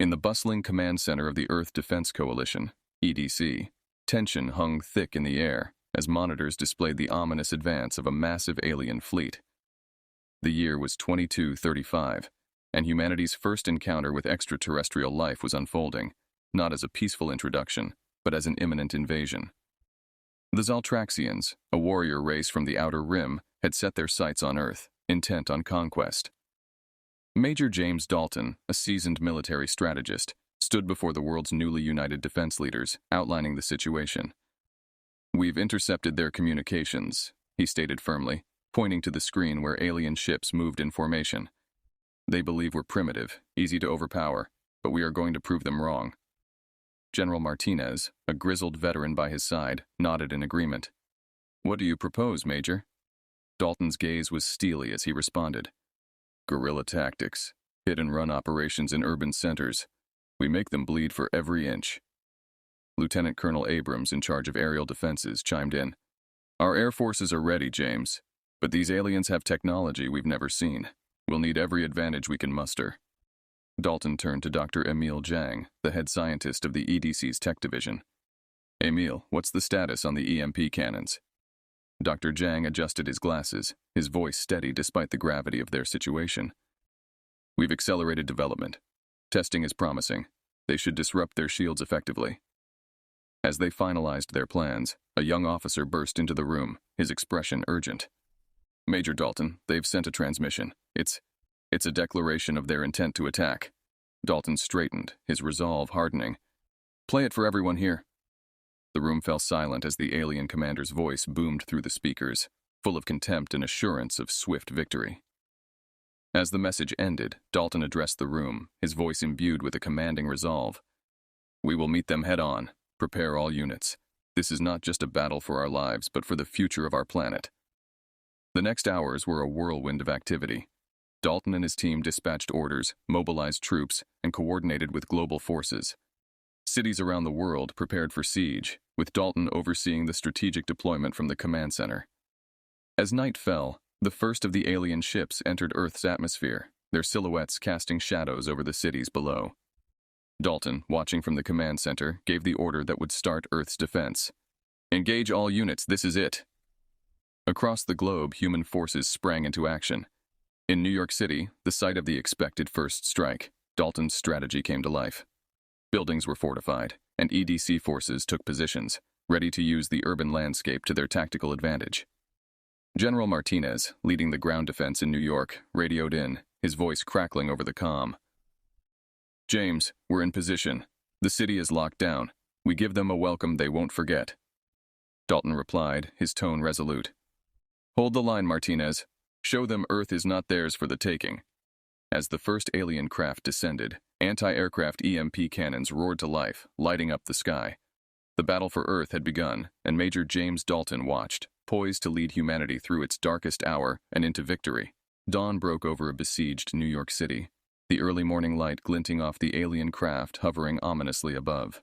In the bustling command center of the Earth Defense Coalition, EDC, tension hung thick in the air as monitors displayed the ominous advance of a massive alien fleet. The year was 2235, and humanity's first encounter with extraterrestrial life was unfolding, not as a peaceful introduction, but as an imminent invasion. The Zaltraxians, a warrior race from the Outer Rim, had set their sights on Earth, intent on conquest. Major James Dalton, a seasoned military strategist, stood before the world's newly united defense leaders, outlining the situation. "We've intercepted their communications," he stated firmly, pointing to the screen where alien ships moved in formation. "They believe we're primitive, easy to overpower, but we are going to prove them wrong." General Martinez, a grizzled veteran by his side, nodded in agreement. "What do you propose, Major?" Dalton's gaze was steely as he responded. "Guerrilla tactics, hit-and-run operations in urban centers. We make them bleed for every inch." Lieutenant Colonel Abrams, in charge of aerial defenses, chimed in. "Our air forces are ready, James, but these aliens have technology we've never seen. We'll need every advantage we can muster." Dalton turned to Dr. Emil Zhang, the head scientist of the EDC's tech division. "Emil, what's the status on the EMP cannons?" Dr. Zhang adjusted his glasses, his voice steady despite the gravity of their situation. "We've accelerated development. Testing is promising. They should disrupt their shields effectively." As they finalized their plans, a young officer burst into the room, his expression urgent. "Major Dalton, they've sent a transmission. It's a declaration of their intent to attack." Dalton straightened, his resolve hardening. "Play it for everyone here." The room fell silent as the alien commander's voice boomed through the speakers, full of contempt and assurance of swift victory. As the message ended, Dalton addressed the room, his voice imbued with a commanding resolve. "We will meet them head-on. Prepare all units. This is not just a battle for our lives, but for the future of our planet." The next hours were a whirlwind of activity. Dalton and his team dispatched orders, mobilized troops, and coordinated with global forces. Cities around the world prepared for siege, with Dalton overseeing the strategic deployment from the command center. As night fell, the first of the alien ships entered Earth's atmosphere, their silhouettes casting shadows over the cities below. Dalton, watching from the command center, gave the order that would start Earth's defense. "Engage all units, this is it." Across the globe, human forces sprang into action. In New York City, the site of the expected first strike, Dalton's strategy came to life. Buildings were fortified, and EDC forces took positions, ready to use the urban landscape to their tactical advantage. General Martinez, leading the ground defense in New York, radioed in, his voice crackling over the comm. "James, we're in position. The city is locked down. We give them a welcome they won't forget." Dalton replied, his tone resolute. "Hold the line, Martinez. Show them Earth is not theirs for the taking." As the first alien craft descended, anti-aircraft EMP cannons roared to life, lighting up the sky. The battle for Earth had begun, and Major James Dalton watched, poised to lead humanity through its darkest hour and into victory. Dawn broke over a besieged New York City, the early morning light glinting off the alien craft hovering ominously above.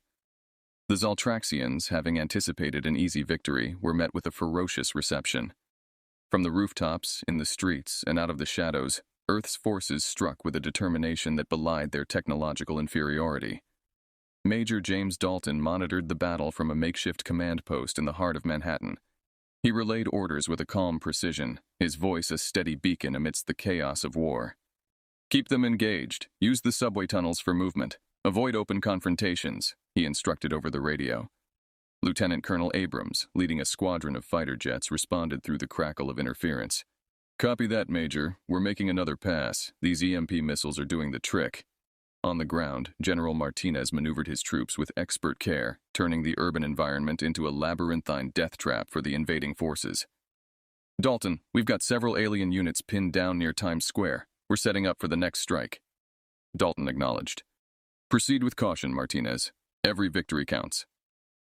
The Zaltraxians, having anticipated an easy victory, were met with a ferocious reception. From the rooftops, in the streets, and out of the shadows, Earth's forces struck with a determination that belied their technological inferiority. Major James Dalton monitored the battle from a makeshift command post in the heart of Manhattan. He relayed orders with a calm precision, his voice a steady beacon amidst the chaos of war. "Keep them engaged. Use the subway tunnels for movement. Avoid open confrontations," he instructed over the radio. Lieutenant Colonel Abrams, leading a squadron of fighter jets, responded through the crackle of interference. "Copy that, Major. We're making another pass. These EMP missiles are doing the trick." On the ground, General Martinez maneuvered his troops with expert care, turning the urban environment into a labyrinthine death trap for the invading forces. "Dalton, we've got several alien units pinned down near Times Square. We're setting up for the next strike." Dalton acknowledged. "Proceed with caution, Martinez. Every victory counts."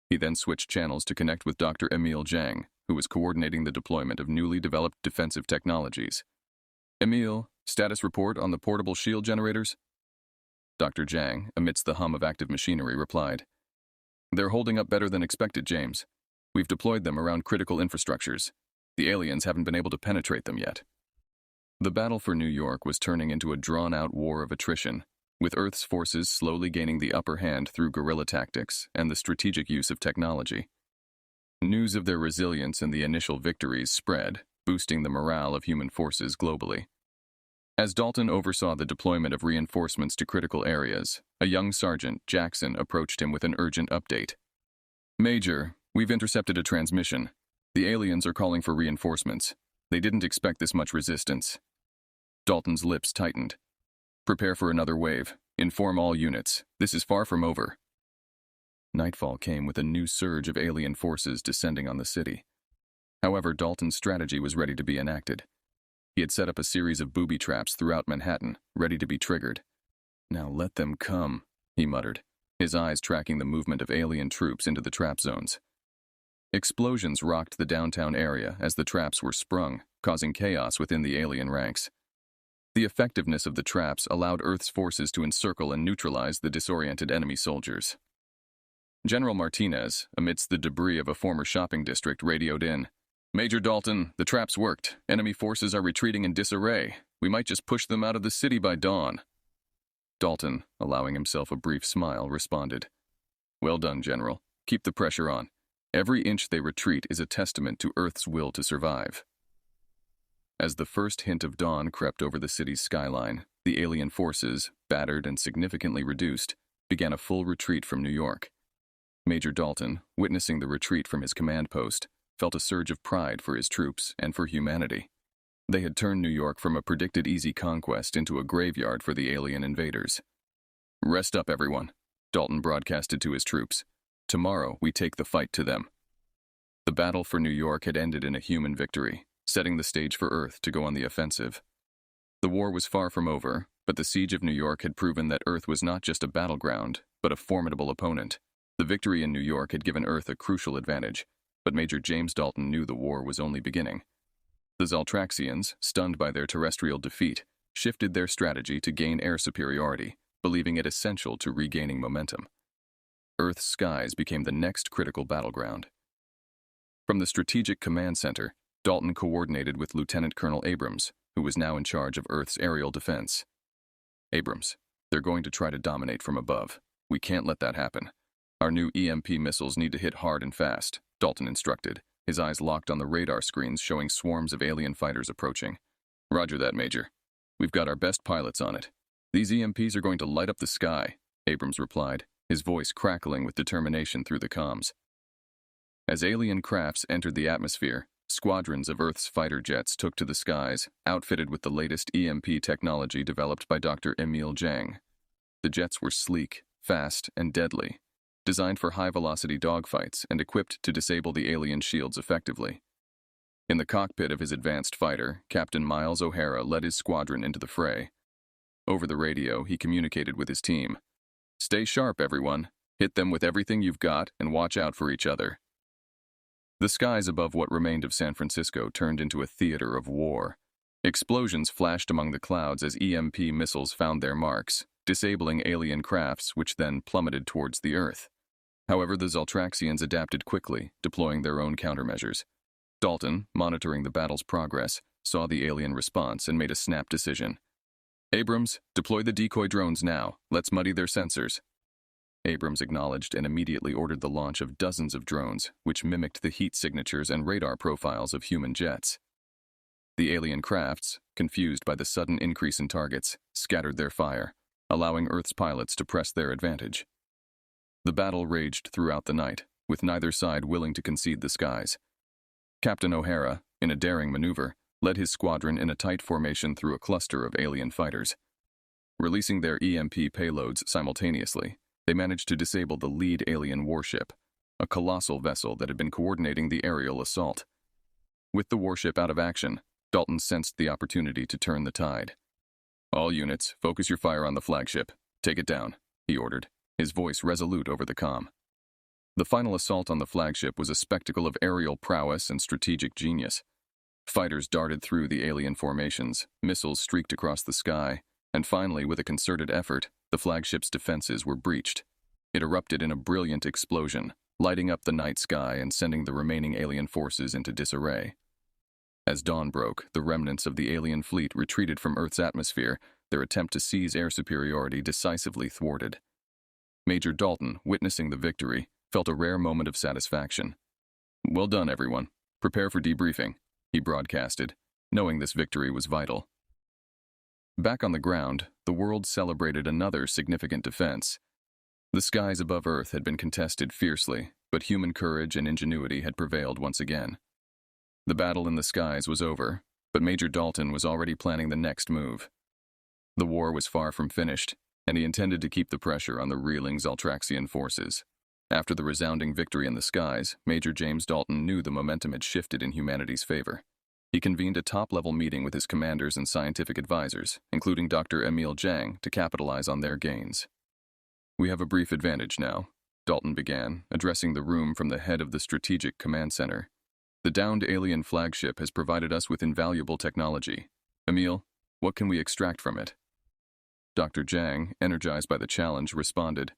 He then switched channels to connect with Dr. Emil Zhang, who was coordinating the deployment of newly developed defensive technologies. "Emil, status report on the portable shield generators?" Dr. Zhang, amidst the hum of active machinery, replied, "They're holding up better than expected, James. We've deployed them around critical infrastructures. The aliens haven't been able to penetrate them yet." The battle for New York was turning into a drawn-out war of attrition, with Earth's forces slowly gaining the upper hand through guerrilla tactics and the strategic use of technology. News of their resilience and the initial victories spread, boosting the morale of human forces globally. As Dalton oversaw the deployment of reinforcements to critical areas, a young Sergeant, Jackson, approached him with an urgent update. "Major, we've intercepted a transmission. The aliens are calling for reinforcements. They didn't expect this much resistance." Dalton's lips tightened. "Prepare for another wave. Inform all units. This is far from over." Nightfall came with a new surge of alien forces descending on the city. However, Dalton's strategy was ready to be enacted. He had set up a series of booby traps throughout Manhattan, ready to be triggered. "Now let them come," he muttered, his eyes tracking the movement of alien troops into the trap zones. Explosions rocked the downtown area as the traps were sprung, causing chaos within the alien ranks. The effectiveness of the traps allowed Earth's forces to encircle and neutralize the disoriented enemy soldiers. General Martinez, amidst the debris of a former shopping district, radioed in. "Major Dalton, the traps worked. Enemy forces are retreating in disarray. We might just push them out of the city by dawn." Dalton, allowing himself a brief smile, responded. "Well done, General. Keep the pressure on. Every inch they retreat is a testament to Earth's will to survive." As the first hint of dawn crept over the city's skyline, the alien forces, battered and significantly reduced, began a full retreat from New York. Major Dalton, witnessing the retreat from his command post, felt a surge of pride for his troops and for humanity. They had turned New York from a predicted easy conquest into a graveyard for the alien invaders. "Rest up, everyone," Dalton broadcasted to his troops. "Tomorrow we take the fight to them." The battle for New York had ended in a human victory, setting the stage for Earth to go on the offensive. The war was far from over, but the siege of New York had proven that Earth was not just a battleground, but a formidable opponent. The victory in New York had given Earth a crucial advantage, but Major James Dalton knew the war was only beginning. The Zaltraxians, stunned by their terrestrial defeat, shifted their strategy to gain air superiority, believing it essential to regaining momentum. Earth's skies became the next critical battleground. From the Strategic Command Center, Dalton coordinated with Lieutenant Colonel Abrams, who was now in charge of Earth's aerial defense. "Abrams, they're going to try to dominate from above. We can't let that happen. Our new EMP missiles need to hit hard and fast," Dalton instructed, his eyes locked on the radar screens showing swarms of alien fighters approaching. "Roger that, Major. We've got our best pilots on it. These EMPs are going to light up the sky," Abrams replied, his voice crackling with determination through the comms. As alien crafts entered the atmosphere, squadrons of Earth's fighter jets took to the skies, outfitted with the latest EMP technology developed by Dr. Emil Jang. The jets were sleek, fast, and deadly, designed for high-velocity dogfights and equipped to disable the alien shields effectively. In the cockpit of his advanced fighter, Captain Miles O'Hara led his squadron into the fray. Over the radio, he communicated with his team. "Stay sharp, everyone. Hit them with everything you've got and watch out for each other." The skies above what remained of San Francisco turned into a theater of war. Explosions flashed among the clouds as EMP missiles found their marks, disabling alien crafts which then plummeted towards the Earth. However, the Zaltraxians adapted quickly, deploying their own countermeasures. Dalton, monitoring the battle's progress, saw the alien response and made a snap decision. "Abrams, deploy the decoy drones now. Let's muddy their sensors." Abrams acknowledged and immediately ordered the launch of dozens of drones, which mimicked the heat signatures and radar profiles of human jets. The alien crafts, confused by the sudden increase in targets, scattered their fire, allowing Earth's pilots to press their advantage. The battle raged throughout the night, with neither side willing to concede the skies. Captain O'Hara, in a daring maneuver, led his squadron in a tight formation through a cluster of alien fighters. Releasing their EMP payloads simultaneously, they managed to disable the lead alien warship, a colossal vessel that had been coordinating the aerial assault. With the warship out of action, Dalton sensed the opportunity to turn the tide. "All units, focus your fire on the flagship. Take it down," he ordered, his voice resolute over the comm. The final assault on the flagship was a spectacle of aerial prowess and strategic genius. Fighters darted through the alien formations, missiles streaked across the sky, and finally, with a concerted effort, the flagship's defenses were breached. It erupted in a brilliant explosion, lighting up the night sky and sending the remaining alien forces into disarray. As dawn broke, the remnants of the alien fleet retreated from Earth's atmosphere, their attempt to seize air superiority decisively thwarted. Major Dalton, witnessing the victory, felt a rare moment of satisfaction. "Well done, everyone. Prepare for debriefing," he broadcasted, knowing this victory was vital. Back on the ground, the world celebrated another significant defense. The skies above Earth had been contested fiercely, but human courage and ingenuity had prevailed once again. The battle in the skies was over, but Major Dalton was already planning the next move. The war was far from finished, and he intended to keep the pressure on the reeling Zaltraxian forces. After the resounding victory in the skies, Major James Dalton knew the momentum had shifted in humanity's favor. He convened a top-level meeting with his commanders and scientific advisors, including Dr. Emil Jang, to capitalize on their gains. "We have a brief advantage now," Dalton began, addressing the room from the head of the Strategic Command Center. "The downed alien flagship has provided us with invaluable technology. Emil, what can we extract from it?" Dr. Jang, energized by the challenge, responded,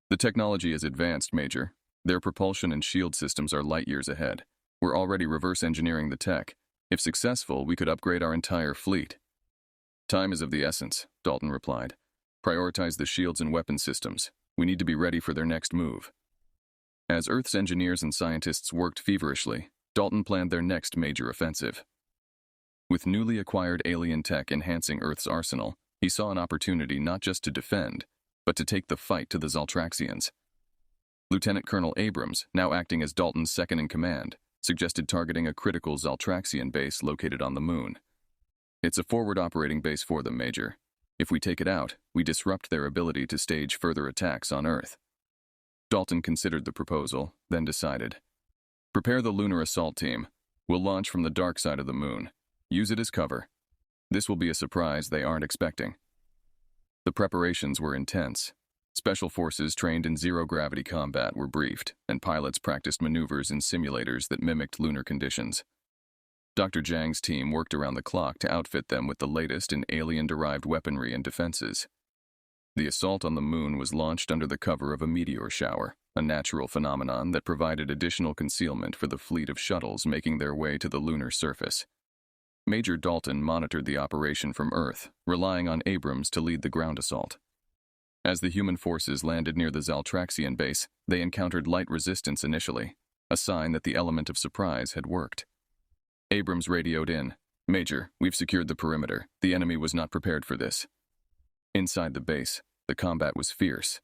"The technology is advanced, Major. Their propulsion and shield systems are light years ahead. We're already reverse engineering the tech. If successful, we could upgrade our entire fleet." "Time is of the essence," Dalton replied. "Prioritize the shields and weapon systems. We need to be ready for their next move." As Earth's engineers and scientists worked feverishly, Dalton planned their next major offensive. With newly acquired alien tech enhancing Earth's arsenal, he saw an opportunity not just to defend, but to take the fight to the Zaltraxians. Lieutenant Colonel Abrams, now acting as Dalton's second-in-command, suggested targeting a critical Zaltraxian base located on the moon. "It's a forward operating base for them, Major. If we take it out, we disrupt their ability to stage further attacks on Earth." Dalton considered the proposal, then decided. "Prepare the lunar assault team. We'll launch from the dark side of the moon. Use it as cover. This will be a surprise they aren't expecting." The preparations were intense. Special forces trained in zero-gravity combat were briefed, and pilots practiced maneuvers in simulators that mimicked lunar conditions. Dr. Jang's team worked around the clock to outfit them with the latest in alien-derived weaponry and defenses. The assault on the moon was launched under the cover of a meteor shower, a natural phenomenon that provided additional concealment for the fleet of shuttles making their way to the lunar surface. Major Dalton monitored the operation from Earth, relying on Abrams to lead the ground assault. As the human forces landed near the Zaltraxian base, they encountered light resistance initially, a sign that the element of surprise had worked. Abrams radioed in, "Major, we've secured the perimeter. The enemy was not prepared for this." Inside the base, the combat was fierce.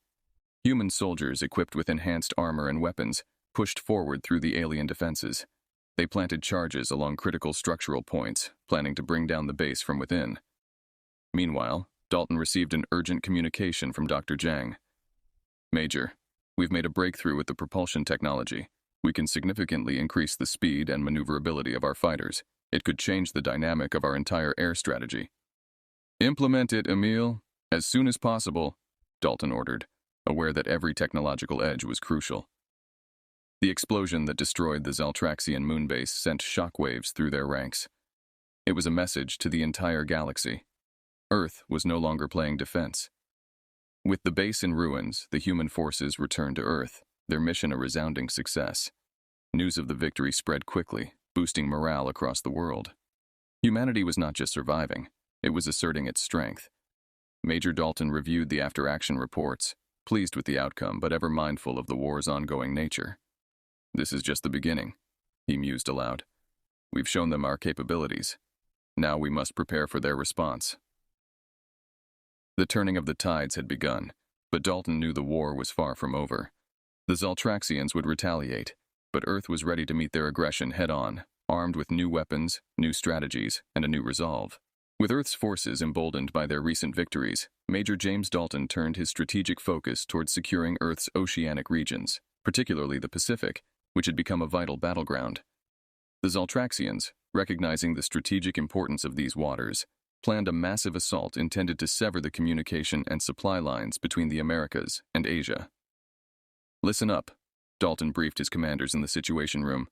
Human soldiers equipped with enhanced armor and weapons pushed forward through the alien defenses. They planted charges along critical structural points, planning to bring down the base from within. Meanwhile, Dalton received an urgent communication from Dr. Jang. "Major, we've made a breakthrough with the propulsion technology. We can significantly increase the speed and maneuverability of our fighters. It could change the dynamic of our entire air strategy." "Implement it, Emil, as soon as possible," Dalton ordered, aware that every technological edge was crucial. The explosion that destroyed the Zaltraxian moonbase sent shockwaves through their ranks. It was a message to the entire galaxy. Earth was no longer playing defense. With the base in ruins, the human forces returned to Earth, their mission a resounding success. News of the victory spread quickly, boosting morale across the world. Humanity was not just surviving, it was asserting its strength. Major Dalton reviewed the after-action reports, pleased with the outcome but ever mindful of the war's ongoing nature. "This is just the beginning," he mused aloud. "We've shown them our capabilities. Now we must prepare for their response." The turning of the tides had begun, but Dalton knew the war was far from over. The Zaltraxians would retaliate, but Earth was ready to meet their aggression head-on, armed with new weapons, new strategies, and a new resolve. With Earth's forces emboldened by their recent victories, Major James Dalton turned his strategic focus towards securing Earth's oceanic regions, particularly the Pacific, which had become a vital battleground. The Zaltraxians, recognizing the strategic importance of these waters, planned a massive assault intended to sever the communication and supply lines between the Americas and Asia. "Listen up," Dalton briefed his commanders in the Situation Room.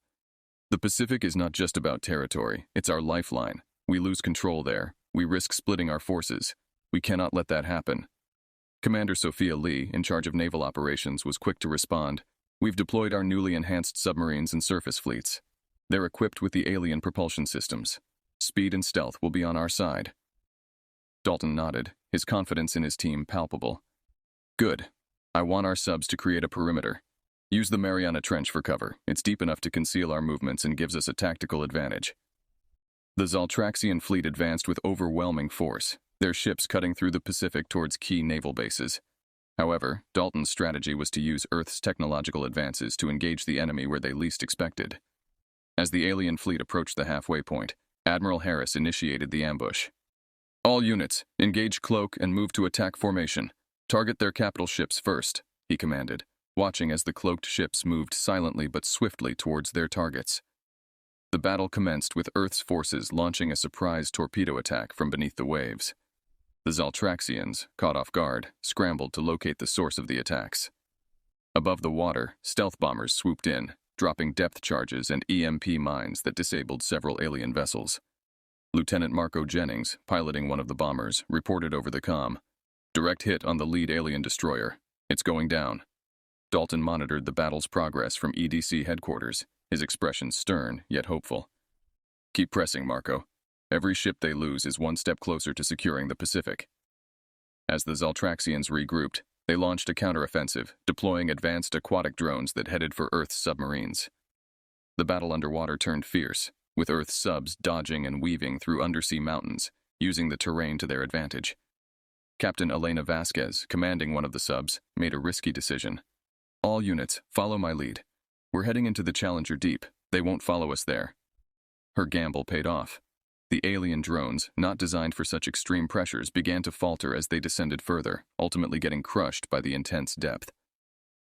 "The Pacific is not just about territory, it's our lifeline. We lose control there, we risk splitting our forces. We cannot let that happen." Commander Sophia Lee, in charge of naval operations, was quick to respond. "We've deployed our newly enhanced submarines and surface fleets. They're equipped with the alien propulsion systems. Speed and stealth will be on our side." Dalton nodded, his confidence in his team palpable. Good. I want our subs to create a perimeter. Use the Mariana Trench for cover. It's deep enough to conceal our movements and gives us a tactical advantage. The Zaltraxian fleet advanced with overwhelming force, their ships cutting through the Pacific towards key naval bases. However, Dalton's strategy was to use Earth's technological advances to engage the enemy where they least expected. As the alien fleet approached the halfway point, Admiral Harris initiated the ambush. All units, engage cloak and move to attack formation. Target their capital ships first, he commanded, watching as the cloaked ships moved silently but swiftly towards their targets. The battle commenced with Earth's forces launching a surprise torpedo attack from beneath the waves. The Zaltraxians, caught off guard, scrambled to locate the source of the attacks. Above the water, stealth bombers swooped in, dropping depth charges and EMP mines that disabled several alien vessels. Lieutenant Marco Jennings, piloting one of the bombers, reported over the comm. Direct hit on the lead alien destroyer. It's going down. Dalton monitored the battle's progress from EDC headquarters, his expression stern yet hopeful. Keep pressing, Marco. Every ship they lose is one step closer to securing the Pacific. As the Zaltraxians regrouped, they launched a counteroffensive, deploying advanced aquatic drones that headed for Earth's submarines. The battle underwater turned fierce, with Earth's subs dodging and weaving through undersea mountains, using the terrain to their advantage. Captain Elena Vasquez, commanding one of the subs, made a risky decision. All units, follow my lead. We're heading into the Challenger Deep. They won't follow us there. Her gamble paid off. The alien drones, not designed for such extreme pressures, began to falter as they descended further, ultimately getting crushed by the intense depth.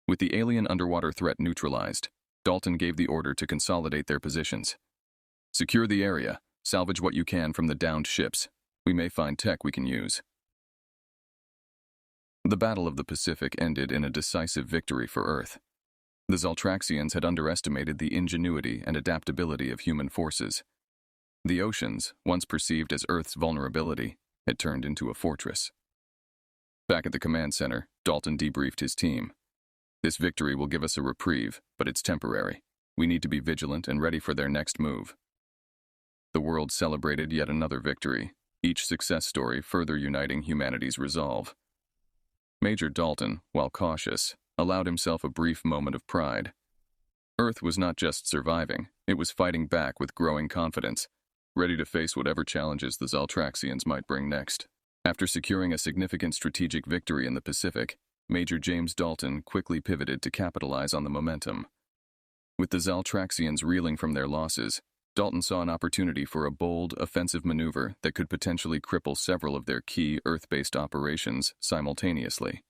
With the alien underwater threat neutralized, Dalton gave the order to consolidate their positions. Secure the area. Salvage what you can from the downed ships. We may find tech we can use. The Battle of the Pacific ended in a decisive victory for Earth. The Zaltraxians had underestimated the ingenuity and adaptability of human forces. The oceans, once perceived as Earth's vulnerability, had turned into a fortress. Back at the command center, Dalton debriefed his team. This victory will give us a reprieve, but it's temporary. We need to be vigilant and ready for their next move. The world celebrated yet another victory, each success story further uniting humanity's resolve. Major Dalton, while cautious, allowed himself a brief moment of pride. Earth was not just surviving, it was fighting back with growing confidence, ready to face whatever challenges the Zaltraxians might bring next. After securing a significant strategic victory in the Pacific, Major James Dalton quickly pivoted to capitalize on the momentum. With the Zaltraxians reeling from their losses, Dalton saw an opportunity for a bold, offensive maneuver that could potentially cripple several of their key Earth-based operations simultaneously.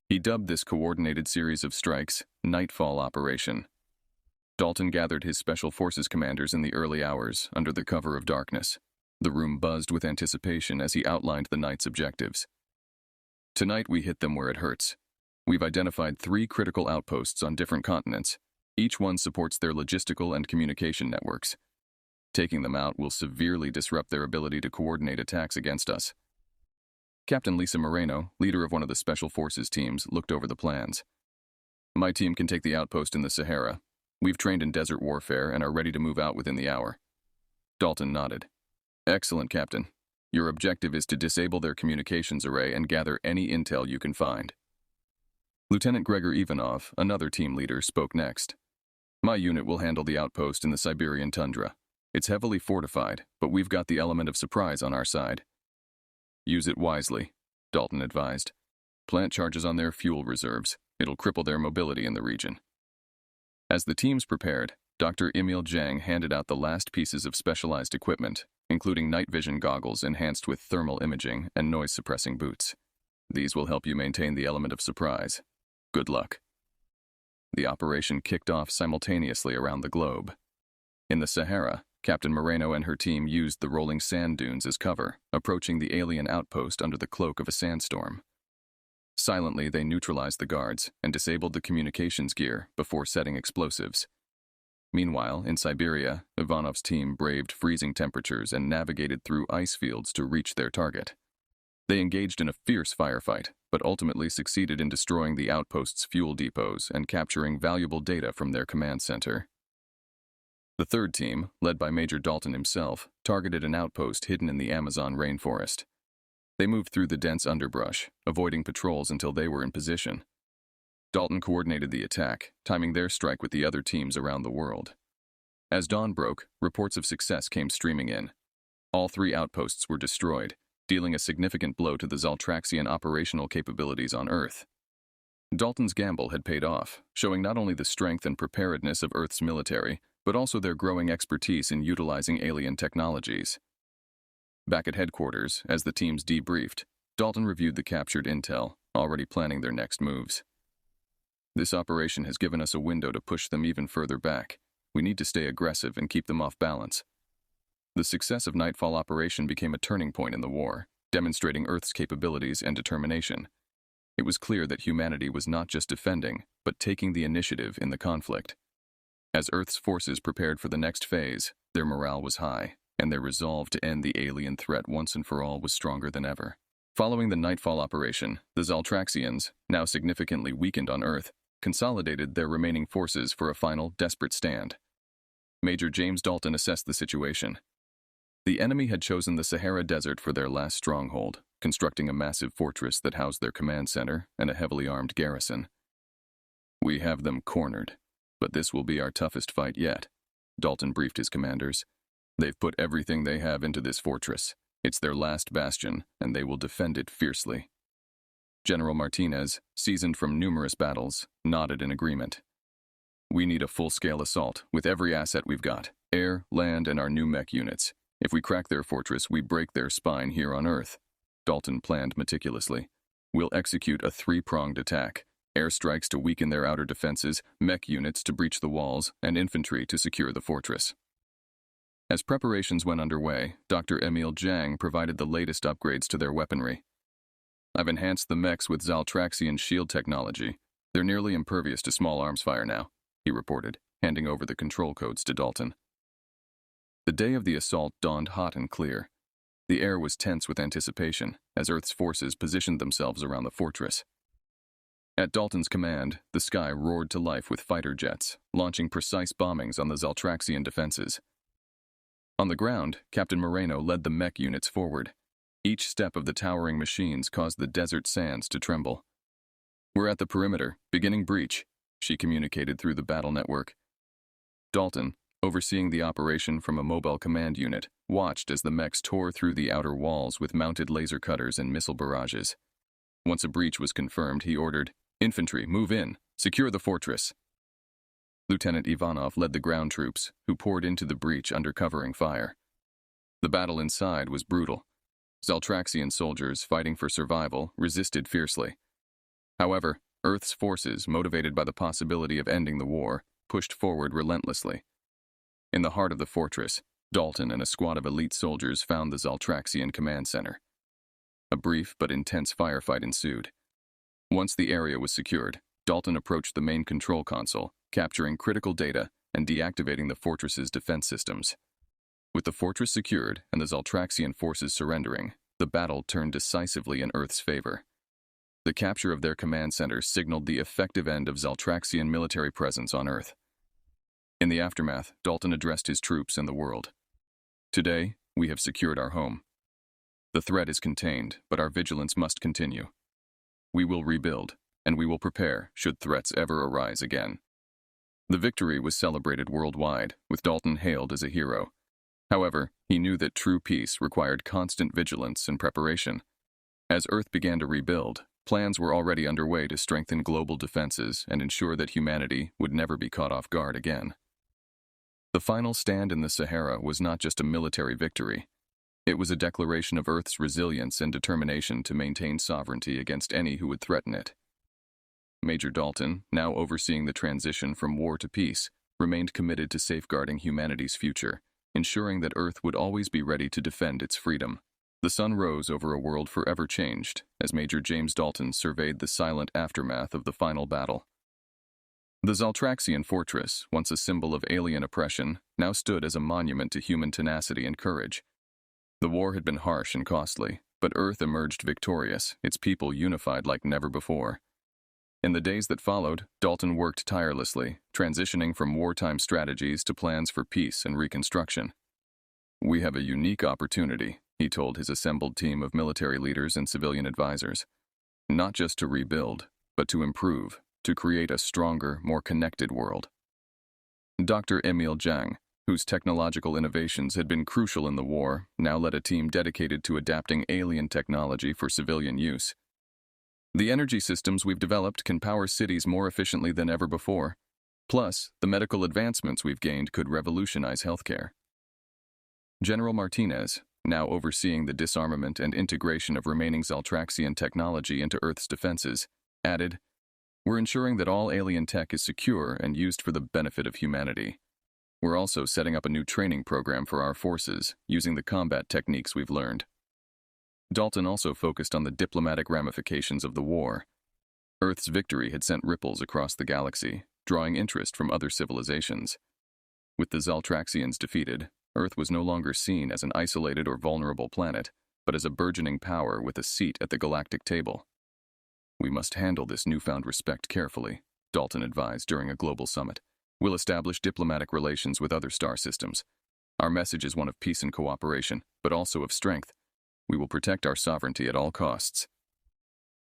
He dubbed this coordinated series of strikes Nightfall Operation. Dalton gathered his Special Forces commanders in the early hours, under the cover of darkness. The room buzzed with anticipation as he outlined the night's objectives. Tonight we hit them where it hurts. We've identified 3 critical outposts on different continents. Each one supports their logistical and communication networks. Taking them out will severely disrupt their ability to coordinate attacks against us. Captain Lisa Moreno, leader of one of the Special Forces teams, looked over the plans. My team can take the outpost in the Sahara. We've trained in desert warfare and are ready to move out within the hour. Dalton nodded. Excellent, Captain. Your objective is to disable their communications array and gather any intel you can find. Lieutenant Gregor Ivanov, another team leader, spoke next. My unit will handle the outpost in the Siberian tundra. It's heavily fortified, but we've got the element of surprise on our side. Use it wisely, Dalton advised. Plant charges on their fuel reserves. It'll cripple their mobility in the region. As the teams prepared, Dr. Emil Jang handed out the last pieces of specialized equipment, including night vision goggles enhanced with thermal imaging and noise-suppressing boots. These will help you maintain the element of surprise. Good luck. The operation kicked off simultaneously around the globe. In the Sahara, Captain Moreno and her team used the rolling sand dunes as cover, approaching the alien outpost under the cloak of a sandstorm. Silently, they neutralized the guards and disabled the communications gear before setting explosives. Meanwhile, in Siberia, Ivanov's team braved freezing temperatures and navigated through ice fields to reach their target. They engaged in a fierce firefight, but ultimately succeeded in destroying the outpost's fuel depots and capturing valuable data from their command center. The third team, led by Major Dalton himself, targeted an outpost hidden in the Amazon rainforest. They moved through the dense underbrush, avoiding patrols until they were in position. Dalton coordinated the attack, timing their strike with the other teams around the world. As dawn broke, reports of success came streaming in. All 3 outposts were destroyed, dealing a significant blow to the Zaltraxian operational capabilities on Earth. Dalton's gamble had paid off, showing not only the strength and preparedness of Earth's military, but also their growing expertise in utilizing alien technologies. Back at headquarters, as the teams debriefed, Dalton reviewed the captured intel, already planning their next moves. This operation has given us a window to push them even further back. We need to stay aggressive and keep them off balance. The success of Nightfall Operation became a turning point in the war, demonstrating Earth's capabilities and determination. It was clear that humanity was not just defending, but taking the initiative in the conflict. As Earth's forces prepared for the next phase, their morale was high, and their resolve to end the alien threat once and for all was stronger than ever. Following the Nightfall Operation, the Zaltraxians, now significantly weakened on Earth, consolidated their remaining forces for a final, desperate stand. Major James Dalton assessed the situation. The enemy had chosen the Sahara Desert for their last stronghold, constructing a massive fortress that housed their command center and a heavily armed garrison. "We have them cornered, but this will be our toughest fight yet," Dalton briefed his commanders. "They've put everything they have into this fortress. It's their last bastion, and they will defend it fiercely." General Martinez, seasoned from numerous battles, nodded in agreement. "We need a full-scale assault, with every asset we've got, air, land, and our new mech units. If we crack their fortress, we break their spine here on Earth," Dalton planned meticulously. "We'll execute a 3-pronged attack: airstrikes to weaken their outer defenses, mech units to breach the walls, and infantry to secure the fortress." As preparations went underway, Dr. Emil Jang provided the latest upgrades to their weaponry. "I've enhanced the mechs with Zaltraxian shield technology. They're nearly impervious to small arms fire now," he reported, handing over the control codes to Dalton. The day of the assault dawned hot and clear. The air was tense with anticipation as Earth's forces positioned themselves around the fortress. At Dalton's command, the sky roared to life with fighter jets, launching precise bombings on the Zaltraxian defenses. On the ground, Captain Moreno led the mech units forward. Each step of the towering machines caused the desert sands to tremble. "We're at the perimeter, beginning breach," she communicated through the battle network. Dalton, overseeing the operation from a mobile command unit, watched as the mechs tore through the outer walls with mounted laser cutters and missile barrages. Once a breach was confirmed, he ordered, "Infantry, move in. Secure the fortress." Lieutenant Ivanov led the ground troops, who poured into the breach under covering fire. The battle inside was brutal. Zaltraxian soldiers, fighting for survival, resisted fiercely. However, Earth's forces, motivated by the possibility of ending the war, pushed forward relentlessly. In the heart of the fortress, Dalton and a squad of elite soldiers found the Zaltraxian command center. A brief but intense firefight ensued. Once the area was secured, Dalton approached the main control console, capturing critical data and deactivating the fortress's defense systems. With the fortress secured and the Zaltraxian forces surrendering, the battle turned decisively in Earth's favor. The capture of their command center signaled the effective end of Zaltraxian military presence on Earth. In the aftermath, Dalton addressed his troops and the world. "Today, we have secured our home. The threat is contained, but our vigilance must continue. We will rebuild, and we will prepare should threats ever arise again." The victory was celebrated worldwide, with Dalton hailed as a hero. However, he knew that true peace required constant vigilance and preparation. As Earth began to rebuild, plans were already underway to strengthen global defenses and ensure that humanity would never be caught off guard again. The final stand in the Sahara was not just a military victory. It was a declaration of Earth's resilience and determination to maintain sovereignty against any who would threaten it. Major Dalton, now overseeing the transition from war to peace, remained committed to safeguarding humanity's future, ensuring that Earth would always be ready to defend its freedom. The sun rose over a world forever changed as Major James Dalton surveyed the silent aftermath of the final battle. The Zaltraxian fortress, once a symbol of alien oppression, now stood as a monument to human tenacity and courage. The war had been harsh and costly, but Earth emerged victorious, its people unified like never before. In the days that followed, Dalton worked tirelessly, transitioning from wartime strategies to plans for peace and reconstruction. "We have a unique opportunity," he told his assembled team of military leaders and civilian advisors. Not just to rebuild, but to improve, to create a stronger, more connected world. Dr. Emil Jang, whose technological innovations had been crucial in the war, now led a team dedicated to adapting alien technology for civilian use. The energy systems we've developed can power cities more efficiently than ever before. Plus, the medical advancements we've gained could revolutionize healthcare. General Martinez, now overseeing the disarmament and integration of remaining Zaltraxian technology into Earth's defenses, added, "We're ensuring that all alien tech is secure and used for the benefit of humanity. We're also setting up a new training program for our forces, using the combat techniques we've learned." Dalton also focused on the diplomatic ramifications of the war. Earth's victory had sent ripples across the galaxy, drawing interest from other civilizations. With the Zaltraxians defeated, Earth was no longer seen as an isolated or vulnerable planet, but as a burgeoning power with a seat at the galactic table. "We must handle this newfound respect carefully," Dalton advised during a global summit. "We'll establish diplomatic relations with other star systems. Our message is one of peace and cooperation, but also of strength. We will protect our sovereignty at all costs."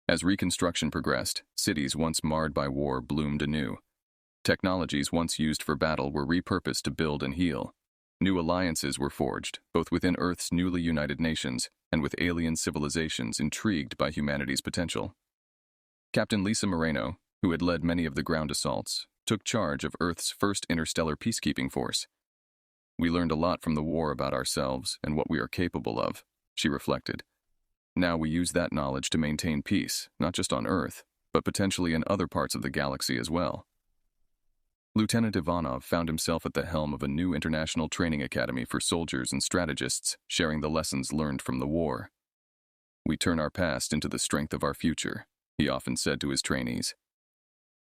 As reconstruction progressed, cities once marred by war bloomed anew. Technologies once used for battle were repurposed to build and heal. New alliances were forged, both within Earth's newly united nations and with alien civilizations intrigued by humanity's potential. Captain Lisa Moreno, who had led many of the ground assaults, took charge of Earth's first interstellar peacekeeping force. "We learned a lot from the war about ourselves and what we are capable of," she reflected. "Now we use that knowledge to maintain peace, not just on Earth, but potentially in other parts of the galaxy as well." Lieutenant Ivanov found himself at the helm of a new international training academy for soldiers and strategists, sharing the lessons learned from the war. "We turn our past into the strength of our future," he often said to his trainees.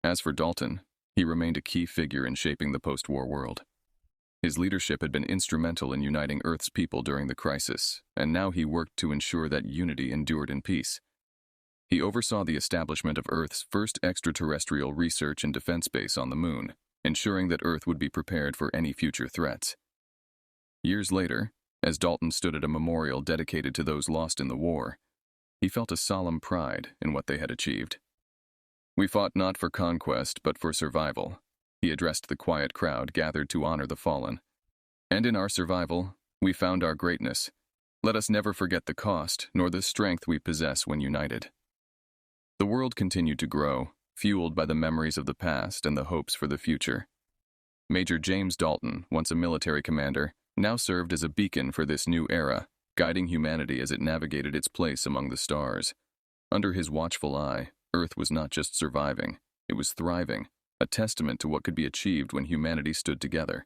As for Dalton, he remained a key figure in shaping the post-war world. His leadership had been instrumental in uniting Earth's people during the crisis, and now he worked to ensure that unity endured in peace. He oversaw the establishment of Earth's first extraterrestrial research and defense base on the Moon, ensuring that Earth would be prepared for any future threats. Years later, as Dalton stood at a memorial dedicated to those lost in the war, he felt a solemn pride in what they had achieved. "We fought not for conquest, but for survival," he addressed the quiet crowd gathered to honor the fallen. "And in our survival, we found our greatness. Let us never forget the cost, nor the strength we possess when united." The world continued to grow, fueled by the memories of the past and the hopes for the future. Major James Dalton, once a military commander, now served as a beacon for this new era, guiding humanity as it navigated its place among the stars. Under his watchful eye, Earth was not just surviving, it was thriving, a testament to what could be achieved when humanity stood together.